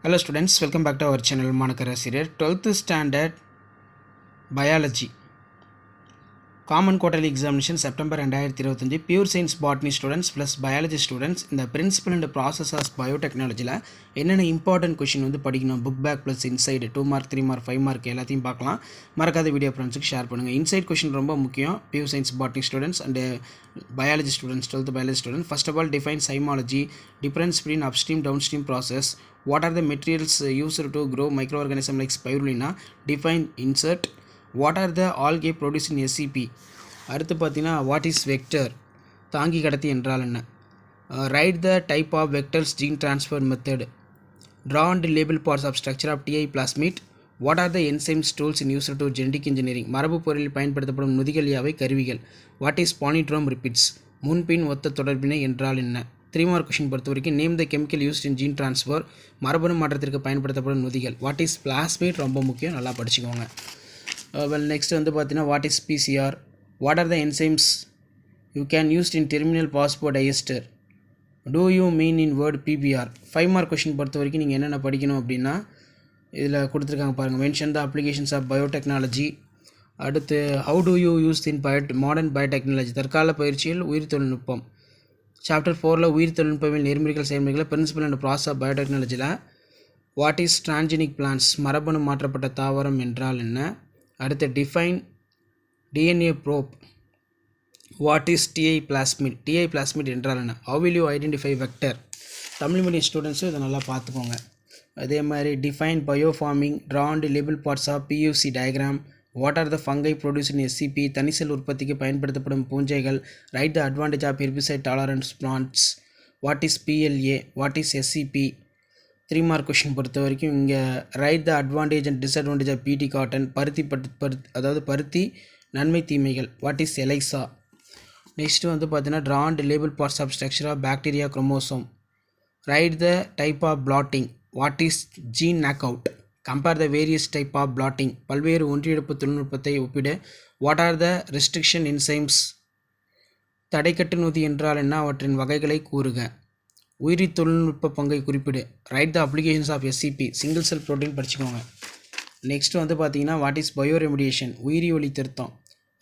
Hello students, welcome back to our channel Manakara Serial. 12th standard biology common quarterly examination September 2025 pure science botany students plus biology students in the principle and process of biotechnology la என்னென்ன important question வந்து படிக்கணும் book back plus inside 2 mark 3 mark 5 mark எல்லாத்தையும் பார்க்கலாம். மறக்காத video ஃப்ரெண்ட்ஸ்க்கு share பண்ணுங்க. inside question ரொம்ப முக்கியம் pure science botany students and biology students 12th biology students. First of all, define seismology, difference between upstream downstream process, what are the materials used to grow microorganism like spirulina, define insert, what are the algae produced in SCP. அடுத்து பார்த்தீங்கன்னா what is vector, தாங்கி கடத்தி என்றால் என்ன, write the type of vectors gene transfer method, draw and label parts of structure of TI plasmid, what are the enzymes tools in use to genetic engineering, மரபு பொருளில் பயன்படுத்தப்படும் நொதிகள் யாவை கருவிகள், வாட் இஸ் பாலிட்ரோம் ரிப்பீட்ஸ், முன்பின் ஒத்த தொடர்பினை என்றால் என்ன. 3 மார்க் கொஷின் பொறுத்த வரைக்கும் name the chemical used in gene transfer, மரபணு மாற்றத்திற்கு பயன்படுத்தப்படும் நொதிகள், வாட் இஸ் பிளாஸ்மிட் ரொம்ப முக்கியம், நல்லா படிச்சுக்கோங்க. நெக்ஸ்ட் வந்து பார்த்தீங்கன்னா what is PCR, what are the enzymes you can used in terminal phosphodiester, do you mean in word PPR. 5 mark question பொறுத்த வரைக்கும் நீங்கள் என்னென்ன படிக்கணும் அப்படின்னா இதில் கொடுத்துருக்காங்க பாருங்கள். Mention the applications of biotechnology, அடுத்து how do you use in modern biotechnology, தற்கால பயிற்சியில் உயிர் தொழில்நுட்பம். சாப்டர் 4ல் உயிர் தொழில்நுட்பத்தில் நேர்மறைகள் செயல்முறைகள் பிரின்சிபல் அண்ட் ப்ராசஸ் ஆஃப் பயோடெக்னாலஜியில் வாட் இஸ் டிரான்ஜெனிக் பிளான்ஸ், மரபணு மாற்றப்பட்ட தாவரம் என்றால் என்ன. அடுத்து define DNA probe, what is Ti plasmid, Ti plasmid என்றால் என்ன, how will you identify vector. Tamil medium ஸ்டூடெண்ட்ஸும் இதை நல்லா பார்த்துக்கோங்க. அதே மாதிரி define biofarming, draw and label parts of pUC diagram, what are the fungi produce in SCP, தனிசெல் உற்பத்திக்கு பயன்படுத்தப்படும் பூஞ்சைகள், write the advantage of herbicide tolerance plants, what is PLA, what is SCP. 3 mark question பொறுத்த வரைக்கும் இங்கே write the advantage and disadvantage of Bt cotton, பருத்தி நன்மை தீமைகள், வாட் இஸ் எலைசா. நெக்ஸ்ட் வந்து பார்த்தீங்கன்னா draw and label parts of structure of bacteria chromosome, write the type of blotting, what is gene knock out, compare the various type of blotting, பல்வேறு ஒன்றியெடுப்பு தொழில்நுட்பத்தை ஒப்பிடு, what are the restriction enzymes, தடைக்கட்டு நொதி என்றால் என்ன, அவற்றின் வகைகளை கூறுக, உயிரி தொழில்நுட்ப பங்கை குறிப்பிடு, write the applications of SCP, single cell protein படிச்சுக்கோங்க. நெக்ஸ்ட் வந்து பார்த்தீங்கன்னா வாட் இஸ் பயோ ரெமிடியேஷன், உயிரி ஒளி திருத்தம்,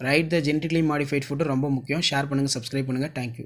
write the genetically modified food ரொம்ப முக்கியம். ஷேர் பண்ணுங்கள், சப்ஸ்கிரைப் பண்ணுங்கள். தேங்க்யூ.